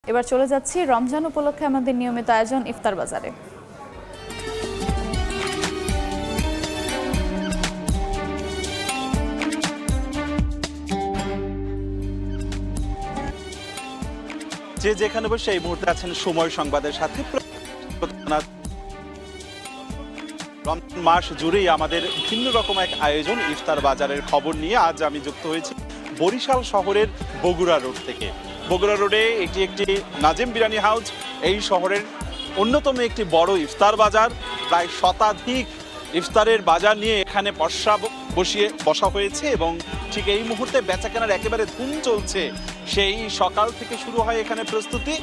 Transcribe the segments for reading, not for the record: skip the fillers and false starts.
এবার চলে যাচ্ছি রমজান উপলক্ষে আমাদের নিয়মিত আয়োজন ইফতার বাজারে। যে যেখানে বসে এই মুহূর্তে আছেন সময় সংবাদের সাথে। রমজান মাস জুড়েই আমাদের ভিন্ন রকম এক আয়োজন ইফতার বাজারের খবর নিয়ে আজ আমি যুক্ত হয়েছি বরিশাল শহরের বগুড়া রোড থেকে। বগুড়া রোডে এটি একটি নাজিম বিরিয়ানি হাউস, এই শহরের অন্যতম একটি বড় ইফতার বাজার। প্রায় শতাধিক ইফতারের বাজার নিয়ে এখানে বসা হয়েছে এবং ঠিক এই মুহূর্তে বেচাকেনার একেবারে ধুম চলছে। সেই সকাল থেকে শুরু হয় এখানে প্রস্তুতি,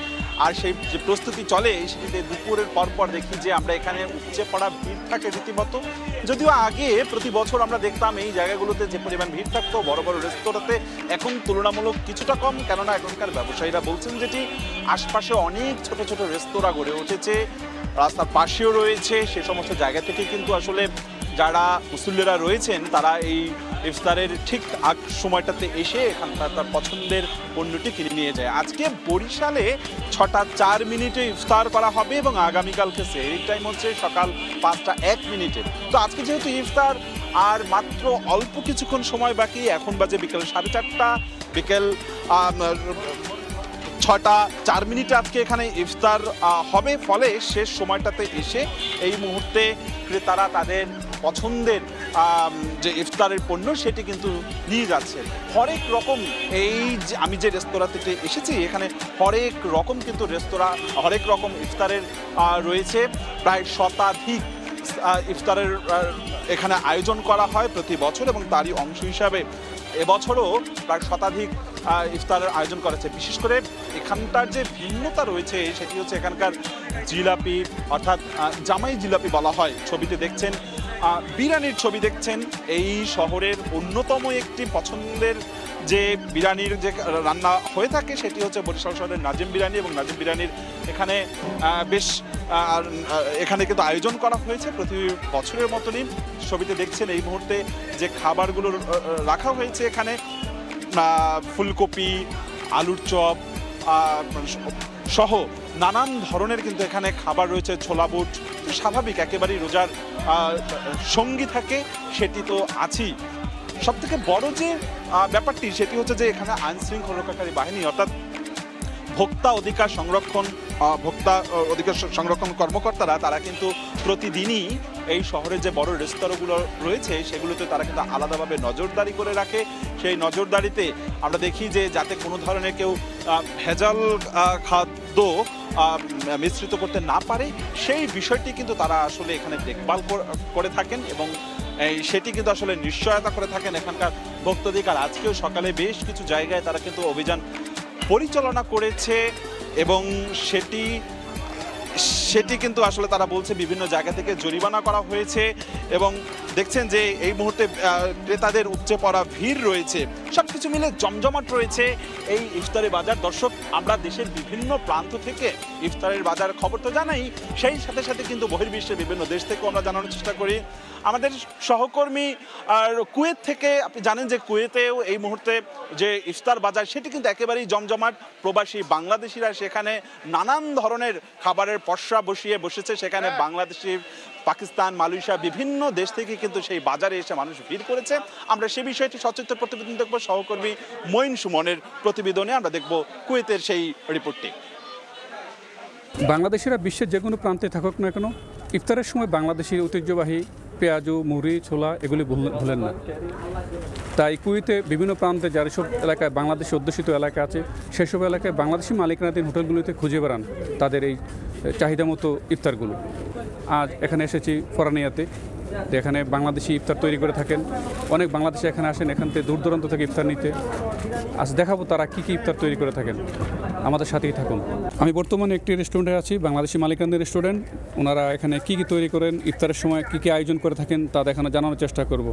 আর সেই যে প্রস্তুতি চলে সেটিতে দুপুরের পরপর দেখি যে আমরা এখানে উপচে পড়া ভিড় থাকে রীতিমতো। যদিও আগে প্রতি বছর আমরা দেখতাম এই জায়গাগুলোতে যে পরিমাণ ভিড় থাকতো বড় বড় রেস্তোরাঁতে, এখন তুলনামূলক কিছুটা কম, কেননা এখনকার ব্যবসায়ীরা বলছেন যেটি আশপাশে অনেক ছোট ছোট রেস্তোরাঁ গড়ে উঠেছে, রাস্তার পাশেও রয়েছে। সে সমস্ত জায়গা থেকে কিন্তু আসলে যারা মুসল্লিরা রয়েছেন তারা এই ইফতারের ঠিক আগ সময়টাতে এসে এখানকার তার পছন্দের পণ্যটি কিনে নিয়ে যায়। আজকে বরিশালে 6টা 4 ইফতার করা হবে এবং আগামীকালকে সেহরির টাইম হচ্ছে সকাল 5টা 1। তো আজকে যেহেতু ইফতার আর মাত্র অল্প কিছুক্ষণ সময় বাকি, এখন বাজে বিকেল 4:30, বিকেল 6টা 4 আজকে এখানে ইফতার হবে। ফলে শেষ সময়টাতে এসে এই মুহূর্তে ক্রেতারা তাদের পছন্দের যে ইফতারের পণ্য সেটি কিন্তু নিয়ে যাচ্ছে। হরেক রকম এই যে আমি যে রেস্তোরাঁতে এসেছি এখানে হরেক রকম কিন্তু রেস্তোরাঁ, হরেক রকম ইফতারের রয়েছে। প্রায় শতাধিক ইফতারের এখানে আয়োজন করা হয় প্রতি বছর এবং তারই অংশ হিসাবে এবছরও প্রায় শতাধিক ইফতারের আয়োজন করেছে। বিশেষ করে এখানকার যে ভিন্নতা রয়েছে সেটি হচ্ছে এখানকার জিলাপি, অর্থাৎ জামাই জিলাপি বলা হয়। ছবিতে দেখছেন বিরিয়ানির ছবি দেখছেন। এই শহরের অন্যতম একটি পছন্দের যে বিরিয়ানির যে রান্না হয়ে থাকে সেটি হচ্ছে বরিশাল শহরের নাজিম বিরিয়ানি, এবং নাজিম বিরিয়ানির এখানে বেশ এখানে কিন্তু আয়োজন করা হয়েছে প্রতি বছরের মতনই। ছবিতে দেখছেন এই মুহূর্তে যে খাবারগুলো রাখা হয়েছে এখানে ফুলকপি, আলুর চপ সহ নানান ধরনের কিন্তু এখানে খাবার রয়েছে। ছোলা বুট স্বাভাবিক একেবারেই রোজার সঙ্গী থাকে, সেটি তো আছেই। সবথেকে বড় যে ব্যাপারটি সেটি হচ্ছে যে এখানে আইন শৃঙ্খলা রক্ষাকারী বাহিনী অর্থাৎ ভোক্তা অধিকার সংরক্ষণ কর্মকর্তারা তারা কিন্তু প্রতিদিনই এই শহরে যে বড় রেস্তোরাঁগুলো রয়েছে সেগুলোতে তারা কিন্তু আলাদাভাবে নজরদারি করে রাখে। সেই নজরদারিতে আমরা দেখি যে যাতে কোনো ধরনের কেউ ভেজাল খাদ্য মিশ্রিত করতে না পারে সেই বিষয়টি কিন্তু তারা আসলে এখানে দেখভাল করে থাকেন এবং সেটি কিন্তু আসলে নিশ্চয়তা করে থাকেন এখানকার ভোক্তাধিকার। আজকেও সকালে বেশ কিছু জায়গায় তারা কিন্তু অভিযান পরিচালনা করেছে এবং সেটি কিন্তু আসলে তারা বলছে বিভিন্ন জায়গা থেকে জরিমানা করা হয়েছে। এবং দেখছেন যে এই মুহূর্তে ক্রেতাদের উপচে পড়া ভিড় রয়েছে, সব কিছু মিলে জমজমাট রয়েছে এই ইফতারের বাজার। দর্শক, আমরা দেশের বিভিন্ন প্রান্ত থেকে ইফতারের বাজার খবর তো জানাই, সেই সাথে সাথে কিন্তু বহির্বিশ্বের বিভিন্ন দেশ থেকেও আমরা জানানোর চেষ্টা করি। আমাদের সহকর্মী আর কুয়েত থেকে, আপনি জানেন যে কুয়েতেও এই মুহূর্তে যে ইফতার বাজার সেটি কিন্তু একেবারেই জমজমাট। প্রবাসী বাংলাদেশিরা সেখানে নানান ধরনের খাবারের পসরা বসেছে। সেখানে বাংলাদেশি, পাকিস্তান, মালয়েশিয়া বিভিন্ন দেশ থেকে কিন্তু সেই বাজারে এসে মানুষ ভিড় করেছে। আমরা সে বিষয়টি সচিত্র প্রতিবেদন দেখব সহকর্মী মঈন সুমনের প্রতিবেদনে। আমরা দেখব কুয়েতের সেই রিপোর্টটি। বাংলাদেশিরা বিশ্বের যে কোনো প্রান্তে থাকুক না কেন, ইফতারের সময় বাংলাদেশি ঐতিহ্যবাহী পেঁয়াজু, মুড়ি, ছোলা এগুলি ভুলেন না। তাই কুয়েতে বিভিন্ন প্রান্তে যার সব এলাকায় বাংলাদেশি অধ্যুষিত এলাকা আছে সেসব এলাকায় বাংলাদেশি মালিকানাধীন হোটেলগুলিতে খুঁজে বেড়ান তাদের এই চাহিদা মতো ইফতারগুলো। আজ এখানে এসেছি ফরানিয়াতে, এখানে বাংলাদেশি ইফতার তৈরি করে থাকেন। অনেক বাংলাদেশি এখানে আসেন এখান থেকে দূর দূরান্ত থেকে ইফতার নিতে। আজ দেখাবো তারা কী কী ইফতার তৈরি করে থাকেন, আমাদের সাথেই থাকুন। আমি বর্তমানে একটি রেস্টুরেন্টে আছি, বাংলাদেশি মালিকানাধীন রেস্টুরেন্ট। ওনারা এখানে কী কী তৈরি করেন, ইফতারের সময় কী কী আয়োজন করে থাকেন তা দেখানো জানানোর চেষ্টা করব।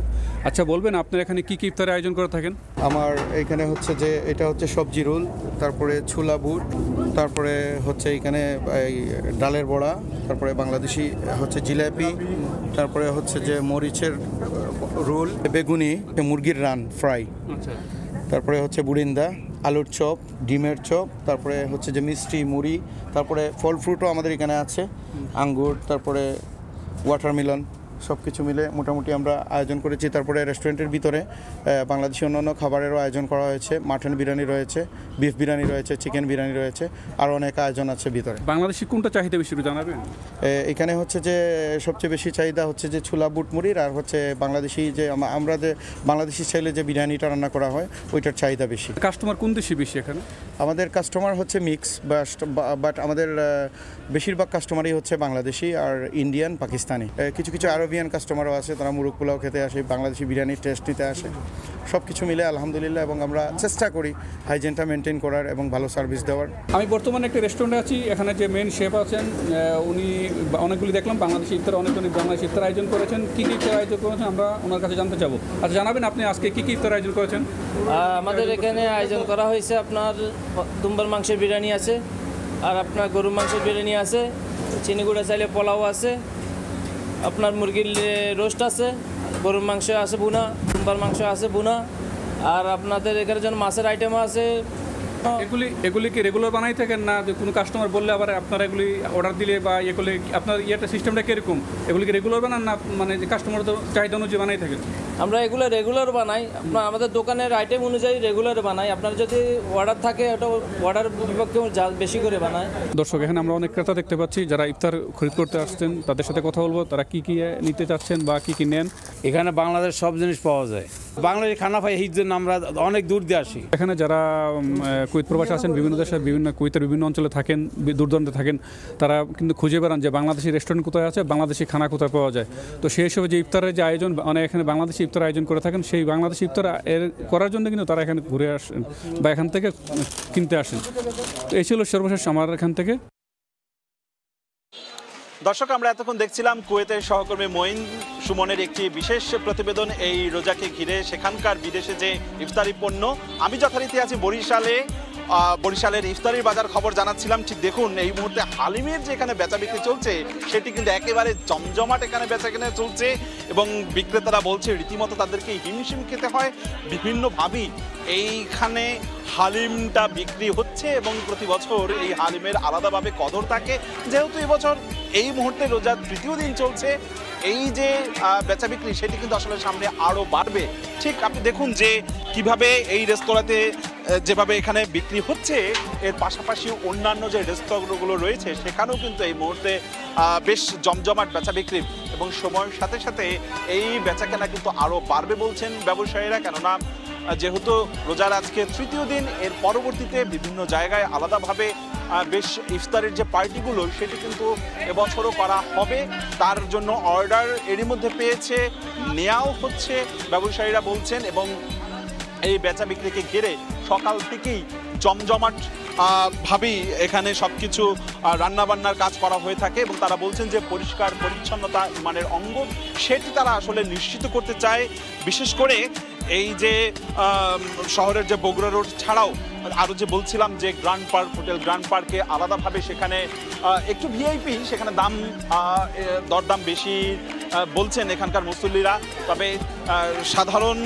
আচ্ছা, বলবেন আপনার এখানে কী কী ইফতারের আয়োজন করে থাকেন? আমার এখানে হচ্ছে যে এটা হচ্ছে সবজি রোল, তারপরে ছোলা বুট, তারপরে হচ্ছে এখানে এই ডালের বড়া, তারপরে বাংলাদেশি হচ্ছে জিলাপি, তারপরে হচ্ছে যে মরিচের রোল, বেগুনি, মুরগির রান ফ্রাই, তারপরে হচ্ছে বুড়িন্দা, আলুর চপ, ডিমের চপ, তারপরে হচ্ছে যে মিষ্টি, মুড়ি, তারপরে ফল ফ্রুটও আমাদের এখানে আছে, আঙ্গুর, তারপরে ওয়াটারমেলন, সব কিছু মিলে মোটামুটি আমরা আয়োজন করেছি। তারপরে রেস্টুরেন্টের ভিতরে বাংলাদেশি অন্যান্য খাবারেরও আয়োজন করা হয়েছে। মাটন বিরিয়ানি রয়েছে, বিফ বিরিয়ানি রয়েছে, চিকেন বিরিয়ানি রয়েছে, আর অনেক আয়োজন আছে ভিতরে। বাংলাদেশি কোনটা চাহিদা বেশি একটু জানাবেন? এখানে হচ্ছে যে সবচেয়ে বেশি চাহিদা হচ্ছে যে ছোলা বুট মুড়ির, আর হচ্ছে বাংলাদেশি যে আমরা যে বাংলাদেশি স্টাইলে যে বিরিয়ানিটা রান্না করা হয় ওইটার চাহিদা বেশি। কাস্টমার কোন দেশি বেশি এখানে? আমাদের কাস্টমার হচ্ছে মিক্স, বাট আমাদের বেশিরভাগ কাস্টমারই হচ্ছে বাংলাদেশি আর ইন্ডিয়ান, পাকিস্তানি। কিছু কিছু আরবিয়ান কাস্টমারও আছে, তারা মুরগ পোলাও খেতে আসে, বাংলাদেশি বিরিয়ানির টেস্ট নিতে আসে। সব কিছু মিলে আলহামদুলিল্লাহ, এবং আমরা চেষ্টা করি হাইজিনটা মেনটেন করার এবং ভালো সার্ভিস দেওয়ার। আমি বর্তমানে একটা রেস্টুরেন্টে আছি, এখানে যে মেন শেফ আছেন উনি অনেকগুলি দেখলাম বাংলাদেশি ইফতার, অনেকগুলি বাংলাদেশি ইফতার আয়োজন করেছেন। কী কী ইফতার আয়োজন করেছেন আমরা ওনার কাছে জানতে চাবো। আচ্ছা, জানাবেন আপনি আজকে কী কী ইফতার আয়োজন করেছেন? আমাদের এখানে আয়োজন করা হয়েছে আপনার দুম্বার মাংসের বিরিয়ানি আছে, আর আপনার গরুর মাংসের বিরিয়ানি আছে, চিনিগুড়া চাইলে পোলাও আছে, আপনার মুরগির রোস্ট আছে, গরুর মাংস আছে বুনা, দুম্বার মাংস আছে বুনা, আর আপনাদের এখানে যেন মাছের আইটেমও আছে। এগুলি কি রেগুলার বানাই থাকেন না যে কোনো কাস্টমার বললে আবার আপনারা এগুলি অর্ডার দিলে বা এগুলি আপনার ইয়েটা সিস্টেমটা কীরকম? এগুলি কি রেগুলার বানান না মানে যে কাস্টমার তো চাহিদা অনুযায়ী বানাই থাকেন? আমরা এগুলো রেগুলার বানাই, আপনার আমাদের দোকানের আইটেম অনুযায়ী রেগুলার বানাই। আপনার যদি অর্ডার থাকে ওটা অর্ডার বিপক্ষে বেশি করে বানায়। দর্শক, এখানে আমরা অনেক ক্রেতা দেখতে পাচ্ছি যারা ইফতার খরিদ করতে আসছেন, তাদের সাথে কথা বলবো তারা কী কী নিতে চাচ্ছেন বা কী কী নেন। এখানে বাংলাদেশ সব জিনিস পাওয়া যায়, বাংলাদেশি খানা পাই, এই জন্য আমরা অনেক দূর দিয়ে আসি। এখানে যারা কুয়েত প্রবাসী আছেন, বিভিন্ন দেশের বিভিন্ন কুয়েতের বিভিন্ন অঞ্চলে থাকেন, দূর দূরান্তে থাকেন, তারা কিন্তু খুঁজে বেড়ান যে বাংলাদেশি রেস্টুরেন্ট কোথায় আছে, বাংলাদেশি খানা কোথায় পাওয়া যায়। তো সেই হিসেবে যে ইফতারের যে আয়োজন, মানে এখানে বাংলাদেশি ইফতার আয়োজন করে থাকেন, সেই বাংলাদেশি ইফতার করার জন্য কিন্তু তারা এখানে ঘুরে আসেন বা এখান থেকে কিনতে আসেন। তো এই ছিল সর্বশেষ আমার এখান থেকে। দর্শক, আমরা এতক্ষণ দেখছিলাম কুয়েতের সহকর্মী মঈন সুমনের একটি বিশেষ প্রতিবেদন এই রোজাকে ঘিরে, সেখানকার বিদেশে যে ইফতারি পণ্য। আমি যথারীতি আছি বরিশালের ইফতারির বাজার খবর জানাচ্ছিলাম। ঠিক দেখুন, এই মুহূর্তে হালিমের যে এখানে বেচা বিক্রি চলছে সেটি কিন্তু একেবারে জমজমাট এখানে বেচা কেনা চলছে, এবং বিক্রেতারা বলছে রীতিমতো তাদেরকে হিমশিম খেতে হয় বিভিন্নভাবেই এইখানে হালিমটা বিক্রি হচ্ছে, এবং প্রতি বছর এই হালিমের আলাদাভাবে কদর থাকে। যেহেতু এবছর এই মুহূর্তে রোজার তৃতীয় দিন চলছে, এই যে বেচা বিক্রি সেটি কিন্তু আসলে সামনে আরও বাড়বে। ঠিক আপনি দেখুন যে কিভাবে এই রেস্তোরাঁতে যেভাবে এখানে বিক্রি হচ্ছে, এর পাশাপাশি অন্যান্য যে রেস্তোরাঁগুলো রয়েছে সেখানেও কিন্তু এই মুহূর্তে বেশ জমজমাট বেচা বিক্রি, এবং সময়ের সাথে সাথে এই বেচাকেনা কিন্তু আরও বাড়বে বলছেন ব্যবসায়ীরা। কেননা যেহেতু রোজার আজকে তৃতীয় দিন, এর পরবর্তীতে বিভিন্ন জায়গায় আলাদাভাবে বেশ ইফতারের যে পার্টিগুলো সেটি কিন্তু এবছরও করা হবে। তার জন্য অর্ডার এরই মধ্যে পেয়েছে, নেওয়াও হচ্ছে ব্যবসায়ীরা বলছেন, এবং এই বেচা বিক্রিকে ঘিরে সকাল থেকেই জমজমাট ভাবেই এখানে সবকিছু রান্নাবান্নার কাজ করা হয়ে থাকে, এবং তারা বলছেন যে পরিষ্কার পরিচ্ছন্নতা ইমানের অঙ্গ, সেটি তারা আসলে নিশ্চিত করতে চায়। বিশেষ করে এই যে শহরের যে বগুড়া রোড ছাড়াও আরও যে বলছিলাম যে গ্র্যান্ড পার্ক, হোটেল গ্র্যান্ড পার্কে আলাদাভাবে সেখানে একটু ভিআইপি, সেখানে দরদাম বেশি বলছেন এখানকার মুসল্লিরা। তবে সাধারণ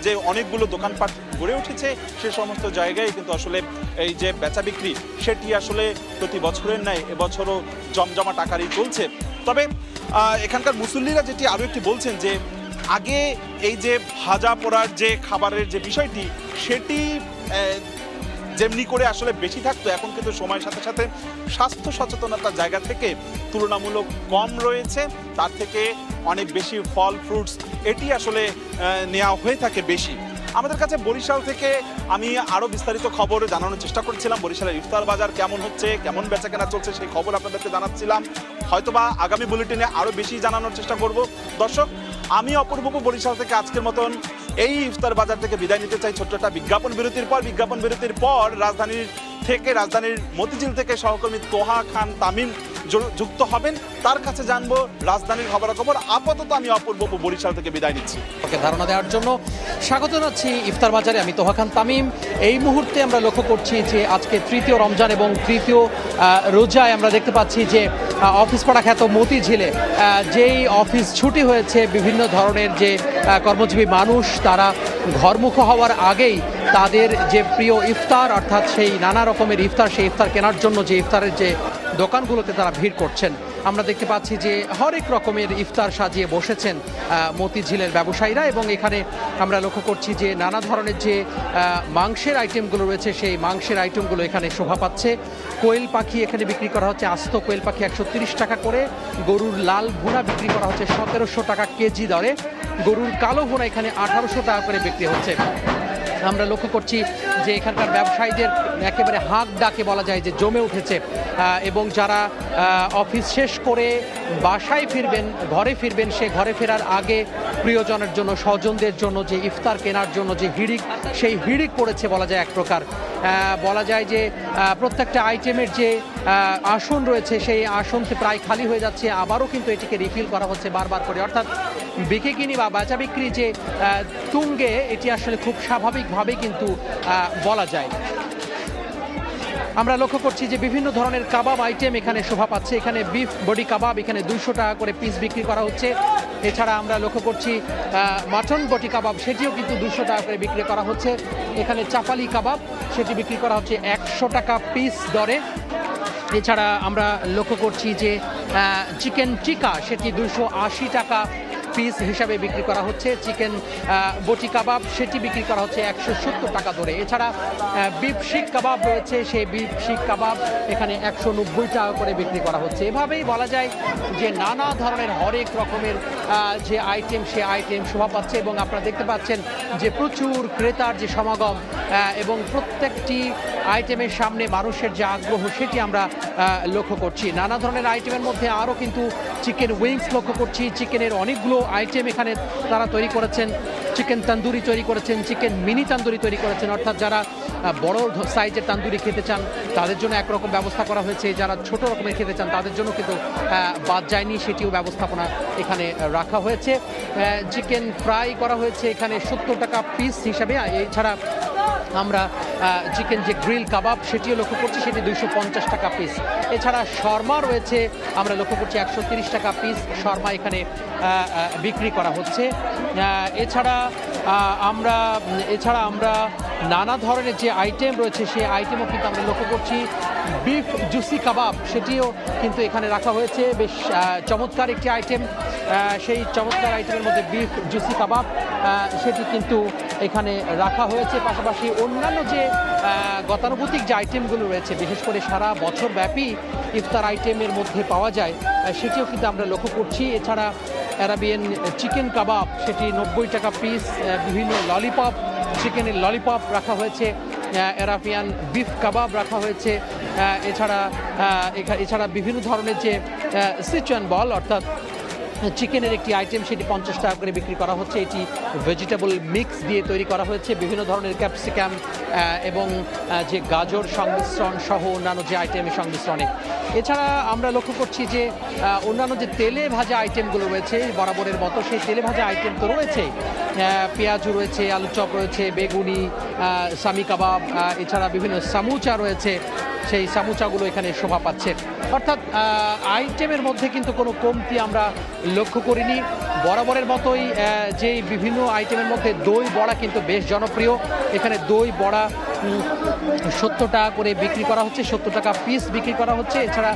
যে অনেকগুলো দোকানপাট গড়ে উঠেছে সে সমস্ত জায়গায় কিন্তু আসলে এই যে বেচা বিক্রি সেটি আসলে প্রতি বছরের ন্যায় এবছরও জমজমাট আকারেই চলছে। তবে এখানকার মুসল্লিরা যেটি আরও একটি বলছেন যে আগে এই যে ভাজা পোড়ার যে খাবারের যে বিষয়টি সেটি যেমনি করে আসলে বেশি থাকতো, এখন কিন্তু সময়ের সাথে সাথে স্বাস্থ্য সচেতনতার জায়গা থেকে তুলনামূলক কম রয়েছে, তার থেকে অনেক বেশি ফল ফ্রুটস এটি আসলে নেওয়া হয়ে থাকে বেশি। আমাদের কাছে বরিশাল থেকে আমি আরও বিস্তারিত খবর জানানোর চেষ্টা করছিলাম। বরিশালের ইফতার বাজার কেমন হচ্ছে, কেমন বেচাকেনা চলছে সেই খবর আপনাদেরকে জানাচ্ছিলাম। হয়তোবা আগামী বুলেটিনে আরও বেশি জানানোর চেষ্টা করব। দর্শক, আমি অপূর্ব বরিশাল থেকে আজকের মতন এই ইফতার বাজার থেকে বিদায় নিতে চাই ছোট্ট একটা বিজ্ঞাপন বিরতির পর রাজধানীর মতিঝিল থেকে সহকর্মী তোহা খান তামিম যুক্ত হবেন, তার কাছে জানবো রাজধানীর খবরাখবর। আপাতত আমি অপূর্ব বরিশাল থেকে বিদায় নিচ্ছি। ওকে, ধারণা দেওয়ার জন্য স্বাগত জানাচ্ছি ইফতার বাজারে। আমি তোহা খান তামিম। এই মুহূর্তে আমরা লক্ষ্য করছি যে আজকে তৃতীয় রমজান এবং তৃতীয় রোজায় আমরা দেখতে পাচ্ছি যে অফিস পাড়া খ্যাত মতিঝিলে যেই অফিস ছুটি হয়েছে, বিভিন্ন ধরনের যে কর্মজীবী মানুষ তারা ঘরমুখো হওয়ার আগেই তাদের যে প্রিয় ইফতার অর্থাৎ সেই নানা রকমের ইফতার, সেই ইফতার কেনার জন্য যে ইফতারের যে দোকানগুলোতে তারা ভিড় করছেন। আমরা দেখতে পাচ্ছি যে হরেক রকমের ইফতার সাজিয়ে বসেছেন মতিঝিলের ব্যবসায়ীরা, এবং এখানে আমরা লক্ষ্য করছি যে নানা ধরনের যে মাংসের আইটেমগুলো রয়েছে সেই মাংসের আইটেমগুলো এখানে শোভা পাচ্ছে। কোয়েল পাখি এখানে বিক্রি করা হচ্ছে, আস্ত কোয়েল পাখি 130 টাকা করে, গরুর লাল ভুনা বিক্রি করা হচ্ছে 1700 টাকা কেজি দরে, গরুর কালো ভুনা এখানে 1800 টাকা করে বিক্রি হচ্ছে। আমরা লক্ষ্য করছি যে এখানকার ব্যবসায়ীদের একেবারে হাঁক ডাকে বলা যায় যে জমে উঠেছে, এবং যারা অফিস শেষ করে বাসায় ফিরবেন, ঘরে ফিরবেন, সে ঘরে ফেরার আগে প্রিয়জনের জন্য, স্বজনদের জন্য যে ইফতার কেনার জন্য যে হিড়িক, সেই হিড়িক পড়েছে বলা যায় এক প্রকার। বলা যায় যে প্রত্যেকটা আইটেমের যে আসন রয়েছে সেই আসনটি প্রায় খালি হয়ে যাচ্ছে, আবারও কিন্তু এটিকে রিফিল করা হচ্ছে বারবার করে, অর্থাৎ বিক্রি কিনি বা বেচা বিক্রি যে তুঙ্গে, এটি আসলে খুব স্বাভাবিকভাবে কিন্তু বলা যায়। আমরা লক্ষ্য করছি যে বিভিন্ন ধরনের কাবাব আইটেম এখানে শোভা পাচ্ছে। এখানে বিফ বডি কাবাব এখানে 200 টাকা করে পিস বিক্রি করা হচ্ছে। এছাড়া আমরা লক্ষ্য করছি মাটন বডি কাবাব, সেটিও কিন্তু 200 টাকা করে বিক্রি করা হচ্ছে। এখানে চাপালি কাবাব, সেটি বিক্রি করা হচ্ছে 100 টাকা পিস দরে। এছাড়া আমরা লক্ষ্য করছি যে চিকেন টিকা, সেটি 280 টাকা পিস হিসাবে বিক্রি করা হচ্ছে। চিকেন বটি কাবাব, সেটি বিক্রি করা হচ্ছে 170 টাকা ধরে। এছাড়া বিফ শিক কাবাব রয়েছে, সেই বিফ শিক কাবাব এখানে 190 টাকা করে বিক্রি করা হচ্ছে। এভাবেই বলা যায় যে নানা ধরনের হরেক রকমের যে আইটেম, সে আইটেম শোভা পাচ্ছে, এবং আপনারা দেখতে পাচ্ছেন যে প্রচুর ক্রেতার যে সমাগম, এবং প্রত্যেকটি আইটেমের সামনে মানুষের যে আগ্রহ, সেটি আমরা লক্ষ্য করছি। নানা ধরনের আইটেমের মধ্যে আরও কিন্তু চিকেন উইংস লক্ষ্য করছি। চিকেনের অনেকগুলো আইটেম এখানে তারা তৈরি করেছেন। চিকেন তন্দুরি তৈরি করেছেন, চিকেন মিনি তন্দুরি তৈরি করেছেন, অর্থাৎ যারা বড় সাইজের তন্দুরি খেতে চান তাদের জন্য একরকম ব্যবস্থা করা হয়েছে, যারা ছোট রকমের খেতে চান তাদের জন্য কিন্তু বাদ যায়নি, সেটিও ব্যবস্থাপনা এখানে রাখা হয়েছে। চিকেন ফ্রাই করা হয়েছে এখানে 70 টাকা পিস হিসাবে। এছাড়া আমরা চিকেন যে গ্রিল কাবাব, সেটিও লক্ষ্য করছি, সেটি 250 টাকা পিস। এছাড়া শর্মা রয়েছে, আমরা লক্ষ্য করছি 130 টাকা পিস শর্মা এখানে বিক্রি করা হচ্ছে। এছাড়া আমরা নানা ধরনের যে আইটেম রয়েছে সেই আইটেমও কিন্তু আমরা লক্ষ্য করছি। বিফ জুসি কাবাব, সেটিও কিন্তু এখানে রাখা হয়েছে, বেশ চমৎকার একটি আইটেম। সেই চমৎকার আইটেমের মধ্যে বিফ জুসি কাবাব, সেটি কিন্তু এখানে রাখা হয়েছে। পাশাপাশি অন্যান্য যে গতানুগতিক যে আইটেমগুলো রয়েছে, বিশেষ করে সারা বছর ব্যাপী ইফতার আইটেমের মধ্যে পাওয়া যায়, সেটিও কিন্তু আমরা লক্ষ্য করছি। এছাড়া অ্যারাবিয়ান চিকেন কাবাব, সেটি 90 টাকা পিস। বিভিন্ন ললিপপ, চিকেনের ললিপপ রাখা হয়েছে। অ্যারাবিয়ান বিফ কাবাব রাখা হয়েছে। এছাড়া বিভিন্ন ধরনের যে সিচুয়ান বল, অর্থাৎ চিকেনের একটি আইটেম, সেটি 50 টাকা করে বিক্রি করা হচ্ছে। এটি ভেজিটেবল মিক্স দিয়ে তৈরি করা হয়েছে, বিভিন্ন ধরনের ক্যাপসিকাম এবং যে গাজর সংমিশ্রণ সহ অন্যান্য যে আইটেমের সংমিশ্রণে। এছাড়া আমরা লক্ষ্য করছি যে অন্যান্য যে তেলে ভাজা আইটেমগুলো রয়েছে বরাবরের মতো, সেই তেলে ভাজা আইটেম তো রয়েছে, পেঁয়াজু রয়েছে, আলু চপ রয়েছে, বেগুনি, সামি কাবাব, এছাড়া বিভিন্ন সামুচা রয়েছে, সেই সামুচাগুলো এখানে শোভা পাচ্ছে। অর্থাৎ আইটেমের মধ্যে কিন্তু কোনো কমতি আমরা লক্ষ্য করিনি। বরাবরের মতোই যে বিভিন্ন আইটেমের মধ্যে দই বড়া কিন্তু বেশ জনপ্রিয়। এখানে দই বড়া 70 টাকা করে বিক্রি করা হচ্ছে, 70 টাকা পিস বিক্রি করা হচ্ছে। এছাড়া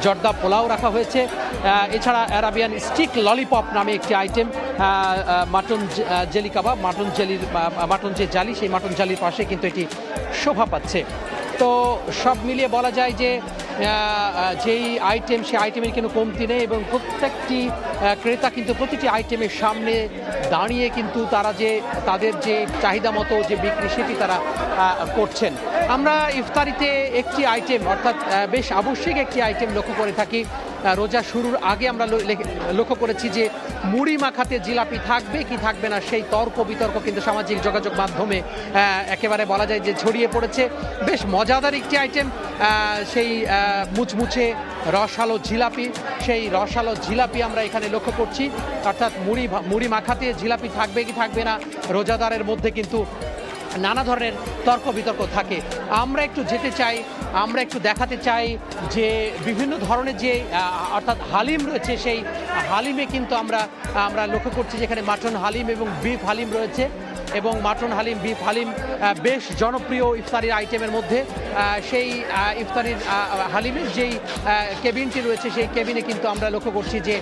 জর্দা পোলাও রাখা হয়েছে। এছাড়া অ্যারাবিয়ান স্টিক ললিপপ নামে একটি আইটেম, মাটন জেলি কাবাব, মাটন যে জালি, সেই মাটন জালির পাশে কিন্তু এটি শোভা পাচ্ছে। তো সব মিলিয়ে বলা যায় যে যেই আইটেম, সেই আইটেমের কোনো কমতি নেই, এবং প্রত্যেকটি ক্রেতা কিন্তু প্রতিটি আইটেমের সামনে দাঁড়িয়ে কিন্তু তারা যে তাদের যে চাহিদা মতো যে বিক্রি, সেটি তারা করছেন। আমরা ইফতারিতে একটি আইটেম, অর্থাৎ বেশ আবশ্যিক একটি আইটেম লক্ষ্য করে থাকি। রোজা শুরুর আগে আমরা লক্ষ্য করেছি যে মুড়ি মাখাতে জিলাপি থাকবে কি থাকবে না, সেই তর্ক বিতর্ক কিন্তু সামাজিক যোগাযোগ মাধ্যমে একেবারে বলা যায় যে ছড়িয়ে পড়েছে। বেশ মজাদার একটি আইটেম, সেই মুচমুচে রসালো জিলাপি, সেই রসালো জিলাপি আমরা এখানে লক্ষ্য করছি। অর্থাৎ মুড়ি মাখাতে জিলাপি থাকবে কি থাকবে না, রোজাদারের মধ্যে কিন্তু নানা ধরনের তর্ক বিতর্ক থাকে। আমরা একটু যেতে চাই, আমরা একটু দেখাতে চাই যে বিভিন্ন ধরনের যে অর্থাৎ হালিম রয়েছে, সেই হালিমে কিন্তু আমরা লক্ষ্য করছি যেখানে মাটন হালিম এবং বিফ হালিম রয়েছে, এবং মাটন হালিম, বিফ হালিম বেশ জনপ্রিয় ইফতারির আইটেমের মধ্যে। সেই ইফতারির হালিমের যেই কেবিনটি রয়েছে, সেই কেবিনে কিন্তু আমরা লক্ষ্য করছি যে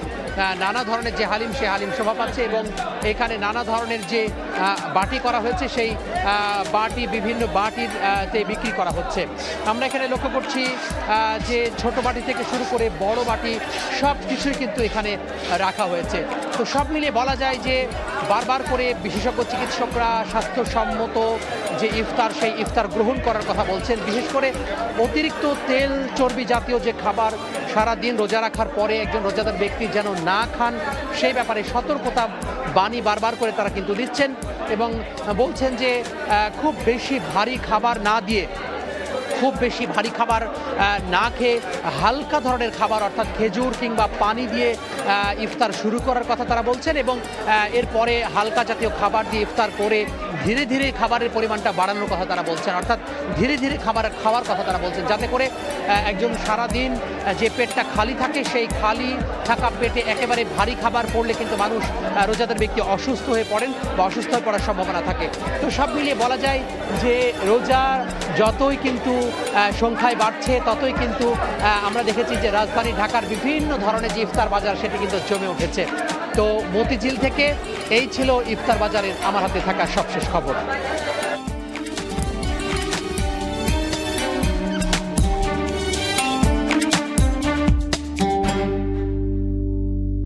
নানা ধরনের যে হালিম, সেই হালিম শোভা পাচ্ছে, এবং এখানে নানা ধরনের যে বাটি করা হয়েছে, সেই বাটি বিভিন্ন বাটির তে বিক্রি করা হচ্ছে। আমরা এখানে লক্ষ্য করছি যে ছোট বাটি থেকে শুরু করে বড় বাটি সব কিছুই কিন্তু এখানে রাখা হয়েছে। তো সব মিলিয়ে বলা যায় যে বারবার করে বিশেষজ্ঞ চিকিৎসকরা স্বাস্থ্যসম্মত যে ইফতার, সেই ইফতার গ্রহণ করার কথা বলছেন। বিশেষ করে অতিরিক্ত তেল চর্বি জাতীয় যে খাবার সারা দিন রোজা রাখার পরে একজন রোজাদার ব্যক্তি যেন না খান, সেই ব্যাপারে সতর্কতা বাণী বারবার করে তারা কিন্তু দিচ্ছেন, এবং বলছেন যে খুব বেশি ভারী খাবার না দিয়ে, খুব বেশি ভারী খাবার না খেয়ে হালকা ধরনের খাবার অর্থাৎ খেজুর কিংবা পানি দিয়ে ইফতার শুরু করার কথা তারা বলছেন, এবং এরপরে হালকা জাতীয় খাবার দিয়ে ইফতার করে ধীরে ধীরে খাবারের পরিমাণটা বাড়ানোর কথা তারা বলছেন, অর্থাৎ ধীরে ধীরে খাওয়ার কথা তারা বলছেন, যাতে করে একজন সারাদিন যে পেটটা খালি থাকে, সেই খালি থাকা পেটে একেবারে ভারী খাবার পড়লে কিন্তু মানুষ, রোজাদার ব্যক্তি অসুস্থ হয়ে পড়েন বা অসুস্থ হয়ে পড়ার সম্ভাবনা থাকে। তো সব মিলিয়ে বলা যায় যে রোজা যতই কিন্তু সংখ্যায় বাড়ছে, ততই কিন্তু আমরা দেখেছি যে রাজধানী ঢাকার বিভিন্ন ধরনের যে ইফতার বাজার, সেটি কিন্তু জমে উঠেছে। তো মতিঝিল থেকে এই ছিল ইফতার বাজারের আমার হাতে থাকা সবশেষ খবর।